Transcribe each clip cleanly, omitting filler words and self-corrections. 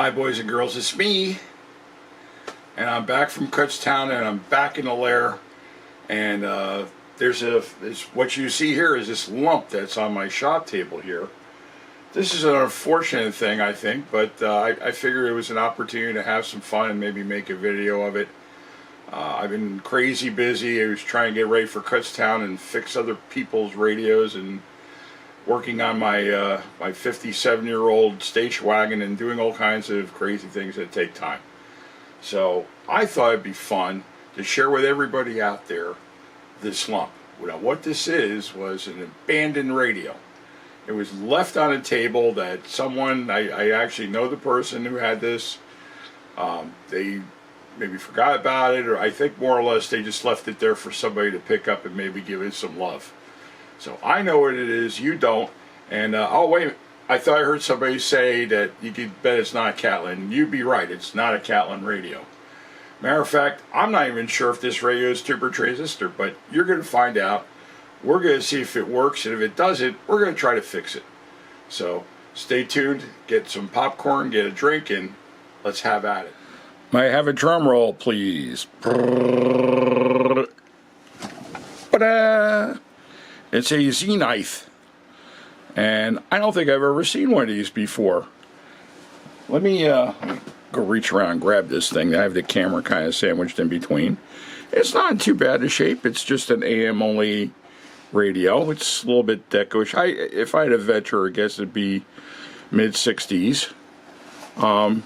Hi boys and girls, it's me, and I'm back from Kutztown, and I'm back in the lair, and what you see here is this lump that's on my shop table here. This is an unfortunate thing, I think, but I figured it was an opportunity to have some fun and maybe make a video of it. I've been crazy busy. I was trying to get ready for Kutztown and fix other people's radios and working on my my 57-year-old station wagon and doing all kinds of crazy things that take time. So I thought it'd be fun to share with everybody out there this lump. Now what this is was an abandoned radio. It was left on a table that someone, I actually know the person who had this. They maybe forgot about it, or I think more or less they just left it there for somebody to pick up and maybe give it some love. So I know what it is, you don't, and oh wait, I thought I heard somebody say that you could bet it's not a Catlin. You'd be right, it's not a Catlin radio. Matter of fact, I'm not even sure if this radio is tube or transistor, but you're going to find out. We're going to see if it works, and if it doesn't, we're going to try to fix it. So stay tuned, get some popcorn, get a drink, and let's have at it. May I have a drum roll, please? Ta-da! It's a Z-knife, and I don't think I've ever seen one of these before. Let me go reach around and grab this thing. I have the camera kind of sandwiched in between. It's not in too bad a shape. It's just an AM-only radio. It's a little bit deco-ish. If I had a venture, I guess it'd be mid-60s. I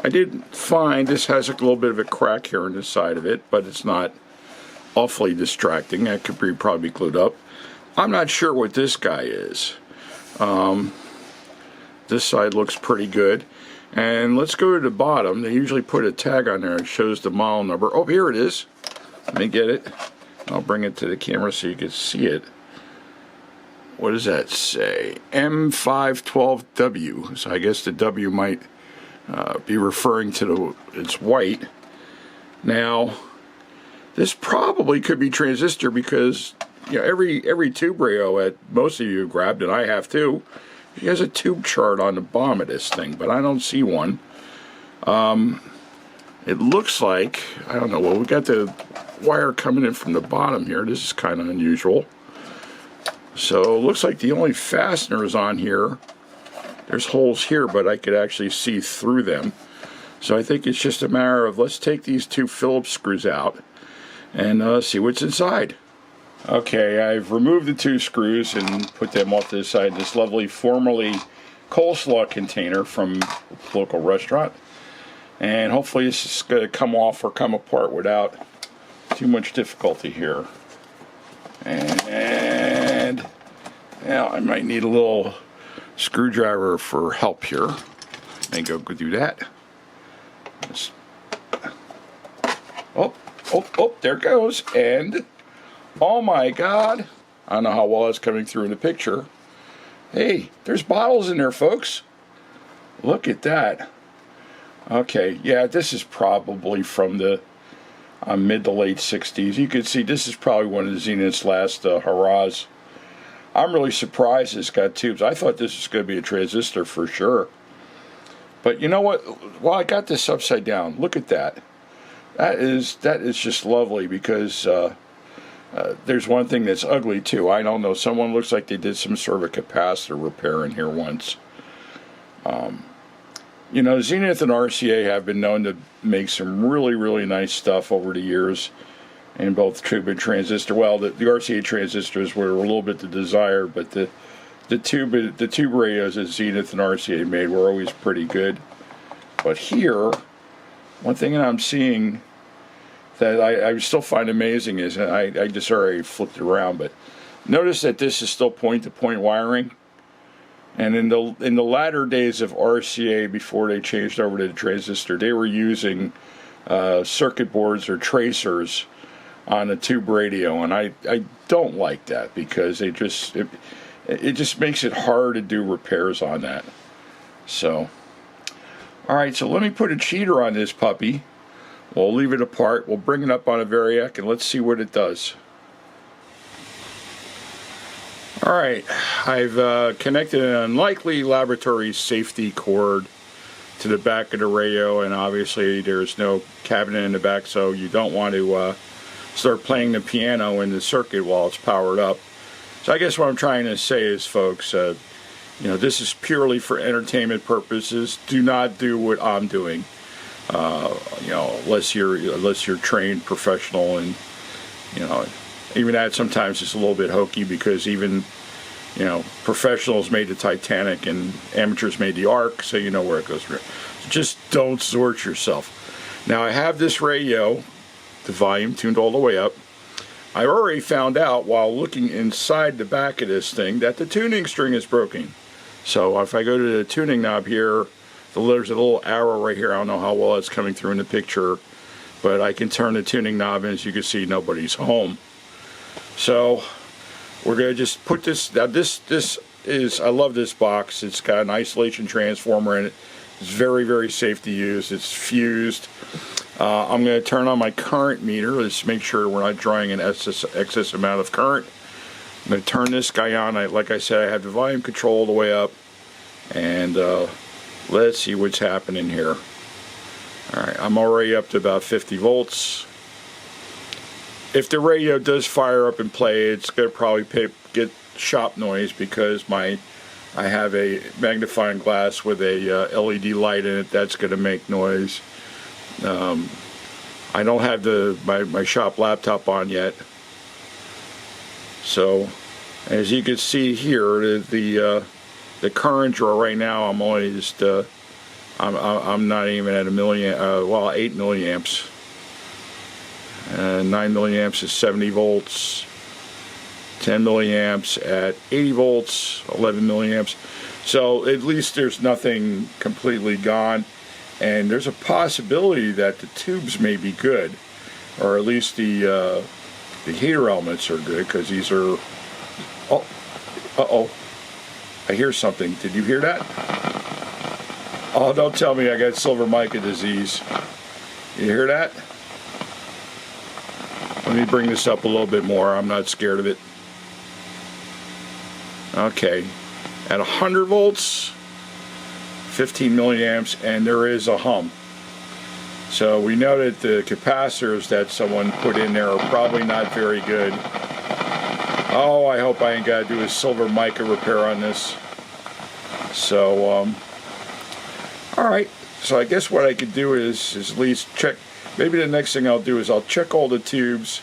did find this has a little bit of a crack here on the side of it, but it's not awfully distracting. That could be probably glued up. I'm not sure what this guy is. This side looks pretty good. And let's go to the bottom. They usually put a tag on there that shows the model number. Oh, here it is. Let me get it. I'll bring it to the camera so you can see it. What does that say? M512W. So I guess the W might be referring to it's white. Now, this probably could be transistor because every tube radio that most of you have grabbed, and I have too, it has a tube chart on the bottom of this thing, but I don't see one. It looks like, I don't know, well, we got the wire coming in from the bottom here. This is kind of unusual. So it looks like the only fasteners on here, there's holes here, but I could actually see through them. So I think it's just a matter of, let's take these two Phillips screws out and see what's inside. Okay, I've removed the two screws and put them off to the side of this lovely formerly coleslaw container from a local restaurant. And hopefully this is going to come off or come apart without too much difficulty here. And now I might need a little screwdriver for help here. And go do that. Oh, there it goes. And oh my God, I don't know how well it's coming through in the picture. Hey, there's bottles in there, folks. Look at that. Okay, yeah, this is probably from the mid to late 60s. You can see this is probably one of the Zenith's last hurrahs. I'm really surprised it's got tubes. I thought this was going to be a transistor for sure. But you know what? Well, I got this upside down. Look at that. That is just lovely because there's one thing that's ugly too. I don't know. Someone looks like they did some sort of a capacitor repair in here once. Zenith and RCA have been known to make some really, really nice stuff over the years in both tube and transistor. Well, the RCA transistors were a little bit the desire, but the tube radios that Zenith and RCA made were always pretty good. But here, one thing that I'm seeing that I still find amazing is, and I just already flipped it around, but notice that this is still point-to-point wiring. And in the latter days of RCA, before they changed over to the transistor, they were using circuit boards or tracers on a tube radio, and I don't like that because it just makes it hard to do repairs on that. So, all right, so let me put a cheater on this puppy. We'll leave it apart. We'll bring it up on a Variac and let's see what it does. Alright, I've connected an unlikely laboratory safety cord to the back of the radio, and obviously there's no cabinet in the back, so you don't want to start playing the piano in the circuit while it's powered up. So I guess what I'm trying to say is, folks, you know, this is purely for entertainment purposes. Do not do what I'm doing, you know, unless you're trained professional. And you know, even that sometimes is a little bit hokey, because even, you know, professionals made the Titanic and amateurs made the Ark, so you know where it goes. So just don't zort yourself. Now I have this radio, the volume tuned all the way up. I already found out while looking inside the back of this thing that the tuning string is broken. So if I go to the tuning knob here, there's a little arrow right here. I don't know how well it's coming through in the picture, but I can turn the tuning knob, and as you can see, nobody's home. So we're going to just put this. Now this is, I love this box. It's got an isolation transformer in it. It's very, very safe to use. It's fused. I'm going to turn on my current meter. Let's make sure we're not drawing an excess amount of current. I'm going to turn this guy on. Like I said, I have the volume control all the way up. And let's see what's happening here. Alright, I'm already up to about 50 volts. If the radio does fire up and play, it's going to probably get shop noise, because I have a magnifying glass with a LED light in it. That's going to make noise. I don't have my shop laptop on yet. So, as you can see here, the current draw right now, I'm only just I'm not even at a million. Well, 8 milliamps. 9 milliamps is 70 volts. 10 milliamps at 80 volts. 11 milliamps. So at least there's nothing completely gone, and there's a possibility that the tubes may be good, or at least the heater elements are good, because these are. Oh, I hear something. Did you hear that? Oh, don't tell me I got silver mica disease. You hear that? Let me bring this up a little bit more. I'm not scared of it. Okay. At 100 volts, 15 milliamps, and there is a hum. So we know that the capacitors that someone put in there are probably not very good. Oh, I hope I ain't got to do a silver mica repair on this. So, alright. So I guess what I could do is at least check. Maybe the next thing I'll do is I'll check all the tubes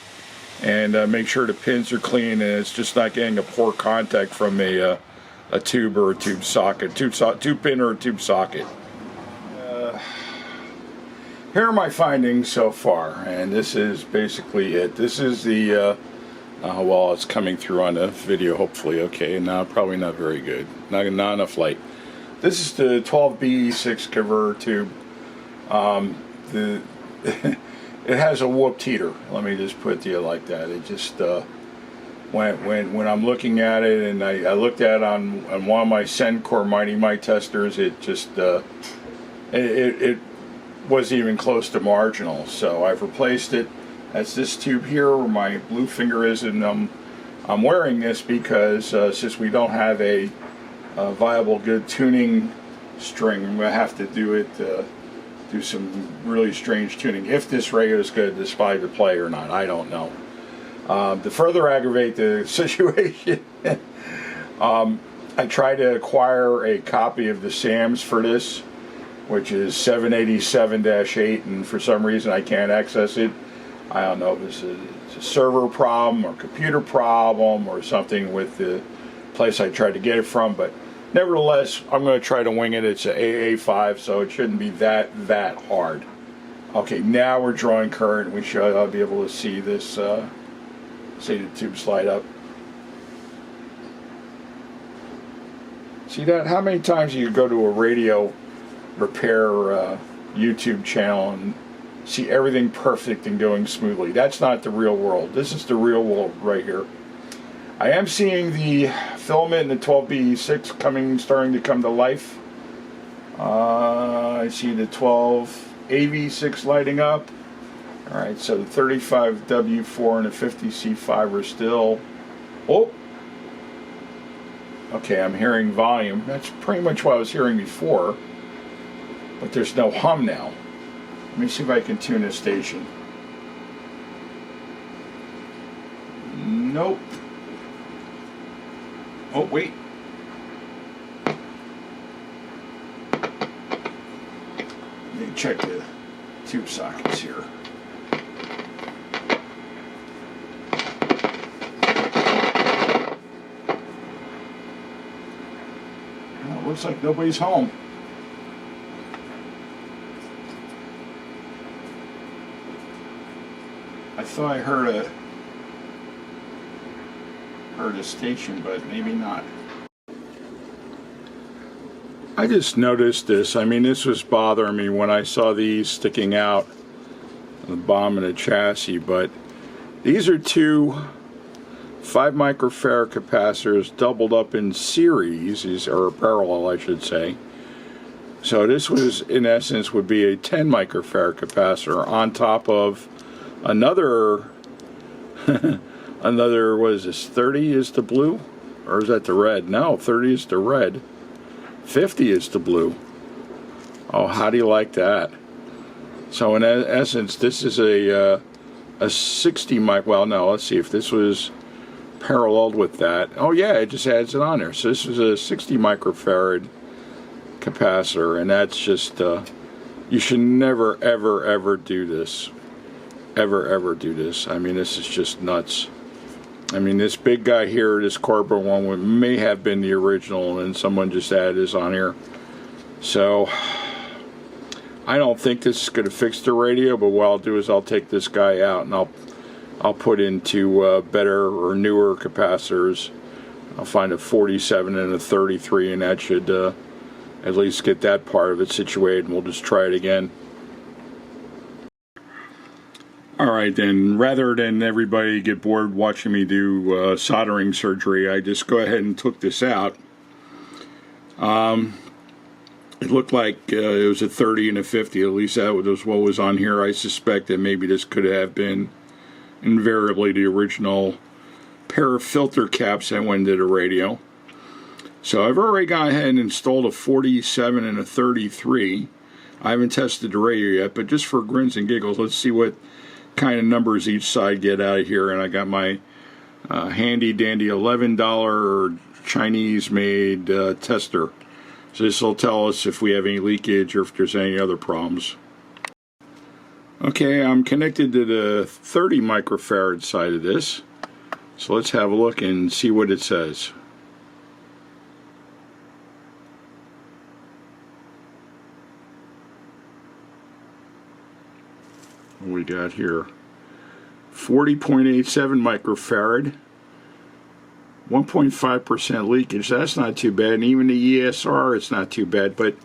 and make sure the pins are clean, and it's just not getting a poor contact from a tube or a tube socket, tube pin or a tube socket. Here are my findings so far, and this is basically it. This is the well, it's coming through on the video, hopefully. Okay, now probably not very good. Not enough light. This is the 12B6 converter tube. It has a whooped heater. Let me just put it to you like that. It just when I'm looking at it, and I looked at it on one of my Sencor Mighty Mite testers, it just it wasn't even close to marginal. So I've replaced it. That's this tube here where my blue finger is, and I'm wearing this because since we don't have a viable good tuning string, I'm going to have to do it. Do some really strange tuning. If this radio is good, despite the play or not, I don't know. To further aggravate the situation, I tried to acquire a copy of the SAMs for this, which is 787-8, and for some reason I can't access it. I don't know if it's a server problem or computer problem or something with the place I tried to get it from, but nevertheless, I'm going to try to wing it. It's an AA5, so it shouldn't be that hard. Okay, now we're drawing current. I'll be able to see this, see the tube slide up. See that? How many times do you go to a radio repair YouTube channel and see everything perfect and going smoothly? That's not the real world. This is the real world right here. I am seeing the filament in the 12B6 starting to come to life. I see the 12AV6 lighting up. Alright, so the 35W4 and the 50C5 are still... Oh! Okay, I'm hearing volume. That's pretty much what I was hearing before. but there's no hum now. Let me see if I can tune this station. Nope. Oh, wait. Let me check the tube sockets here. Well, it looks like nobody's home. I thought I heard a station, but maybe not. I just noticed this. I mean, this was bothering me when I saw these sticking out, the bottom of the chassis, but these are two 5 microfarad capacitors doubled up in series, or parallel I should say. So this was, in essence, would be a 10 microfarad capacitor on top of another another, what is this, 30 is the blue? Or is that the red? No, 30 is the red. 50 is the blue. Oh, how do you like that? So in essence, this is a 60 mic, well no, let's see if this was paralleled with that. Oh yeah, it just adds it on there. So this is a 60 microfarad capacitor, and that's just, you should never, ever, ever do this. Ever do this. I mean, this is just nuts. I mean, this big guy here, this corporate one, may have been the original, and someone just added this on here. So I don't think this is going to fix the radio, but what I'll do is I'll take this guy out and I'll put into better or newer capacitors. I'll find a 47 and a 33, and that should at least get that part of it situated, and we'll just try it again. Alright then, rather than everybody get bored watching me do soldering surgery, I just go ahead and took this out. It looked like it was a 30 and a 50, at least that was what was on here. I suspect that maybe this could have been invariably the original pair of filter caps that went into the radio. So I've already gone ahead and installed a 47 and a 33. I haven't tested the radio yet, but just for grins and giggles, let's see what kind of numbers each side get out of here. And I got my handy dandy $11 Chinese made tester. So this will tell us if we have any leakage or if there's any other problems. Okay, I'm connected to the 30 microfarad side of this. So let's have a look and see what it says. What we got here? 40.87 microfarad, 1.5% leakage. That's not too bad. And even the ESR, it's not too bad. But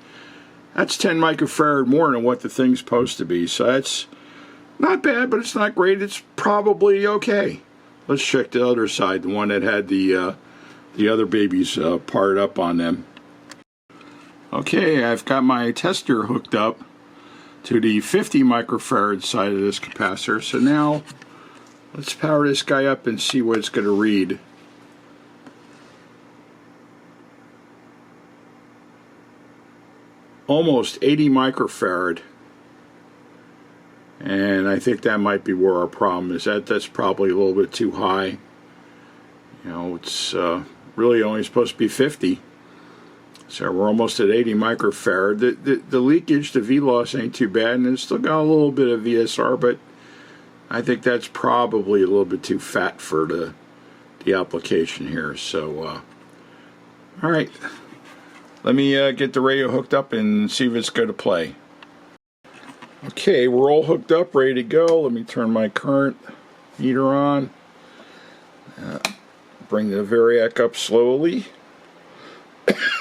that's 10 microfarad more than what the thing's supposed to be. So that's not bad, but it's not great. It's probably okay. Let's check the other side, the one that had the other babies parted up on them. Okay, I've got my tester hooked up to the 50 microfarad side of this capacitor. So now let's power this guy up and see what it's going to read. Almost 80 microfarad. And I think that might be where our problem is. That's probably a little bit too high. You know, it's really only supposed to be 50. So we're almost at 80 microfarad. The leakage, the V-loss ain't too bad, and it's still got a little bit of VSR, but I think that's probably a little bit too fat for the application here. So, all right, let me get the radio hooked up and see if it's going to play. Okay, we're all hooked up, ready to go. Let me turn my current meter on. Bring the variac up slowly.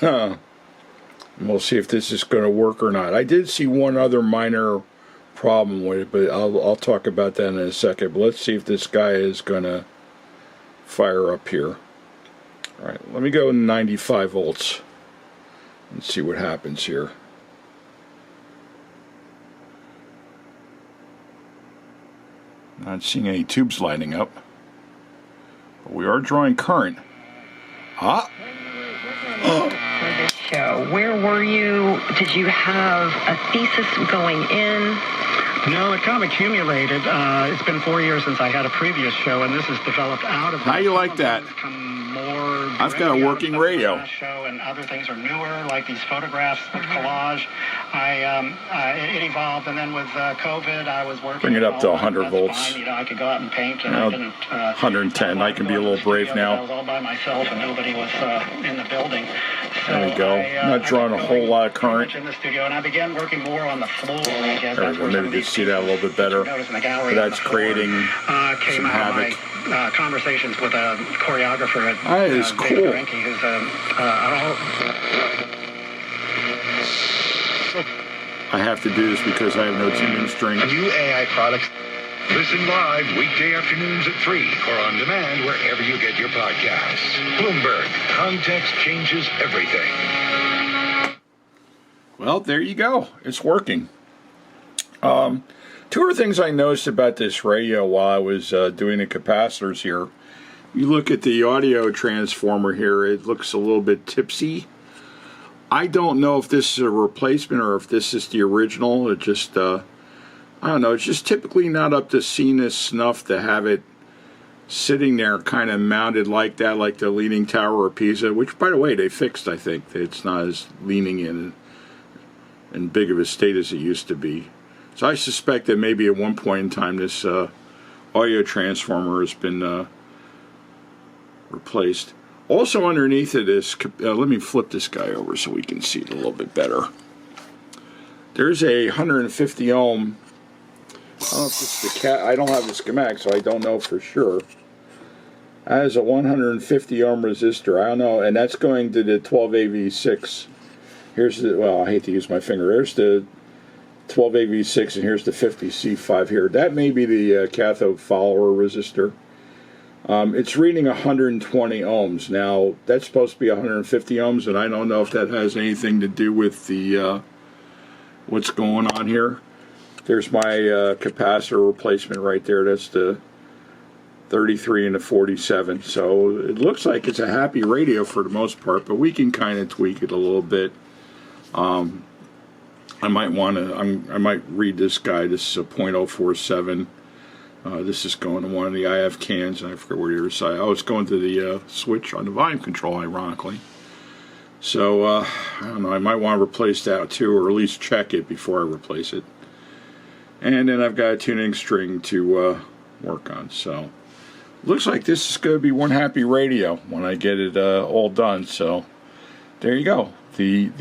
And we'll see if this is going to work or not. I did see one other minor problem with it, but I'll talk about that in a second. But let's see if this guy is going to fire up here. Alright, let me go 95 volts and see what happens here. Not seeing any tubes lighting up, but we are drawing current. Ah! Oh. this show? Where were you? Did you have a thesis going in? No, it kind of accumulated. It's been 4 years since I had a previous show, and this has developed out of. How you like that? I've got a working radio. Show and other things are newer, like these photographs, the collage. It evolved, and then with COVID, I was working. Bring it up to 100 volts. Fine. You know, I could go out and paint, and I didn't. 110. I can be a little brave now. I was all by myself, and nobody was in the building. So there we go. Not drawing a whole lot of current. In the studio, and I began working more on the floor. I guess. There we go. Maybe you can see that a little bit better. But that's creating some havoc. Conversations with a choreographer at that is cool. Who's I have to do this because I have no tuning string. New AI products. Listen live weekday afternoons at 3 or on demand wherever you get your podcasts. Bloomberg. Context changes everything. Well, there you go. It's working. Two other things I noticed about this radio while I was doing the capacitors here. You look at the audio transformer here, it looks a little bit tipsy. I don't know if this is a replacement or if this is the original. It just, I don't know, it's just typically not up to scene snuff to have it sitting there kind of mounted like that, like the Leaning Tower of Pisa, which, by the way, they fixed, I think. It's not as leaning in big of a state as it used to be. So I suspect that maybe at one point in time this audio transformer has been replaced. Also underneath it is, let me flip this guy over so we can see it a little bit better. There's a 150 ohm, I don't know if this is I don't have the schematic, so I don't know for sure. That is a 150 ohm resistor, I don't know, and that's going to the 12AV6. Here's the, well, I hate to use my finger, there's the 12AV6 and here's the 50C5 here. That may be the cathode follower resistor. It's reading 120 ohms. Now, that's supposed to be 150 ohms, and I don't know if that has anything to do with the what's going on here. There's my capacitor replacement right there. That's the 33 and the 47. So it looks like it's a happy radio for the most part, but we can kind of tweak it a little bit. I might want to, I might read this guy. This is a .047. This is going to one of the IF cans, and I forget where the other side. Oh, it's going to the switch on the volume control, ironically. So, I don't know, I might want to replace that too, or at least check it before I replace it. And then I've got a tuning string to work on. So, looks like this is going to be one happy radio when I get it all done. So, there you go. The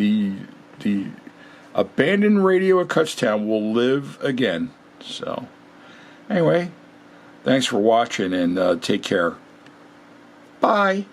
abandoned radio at Kutztown will live again. So, anyway, thanks for watching and take care. Bye.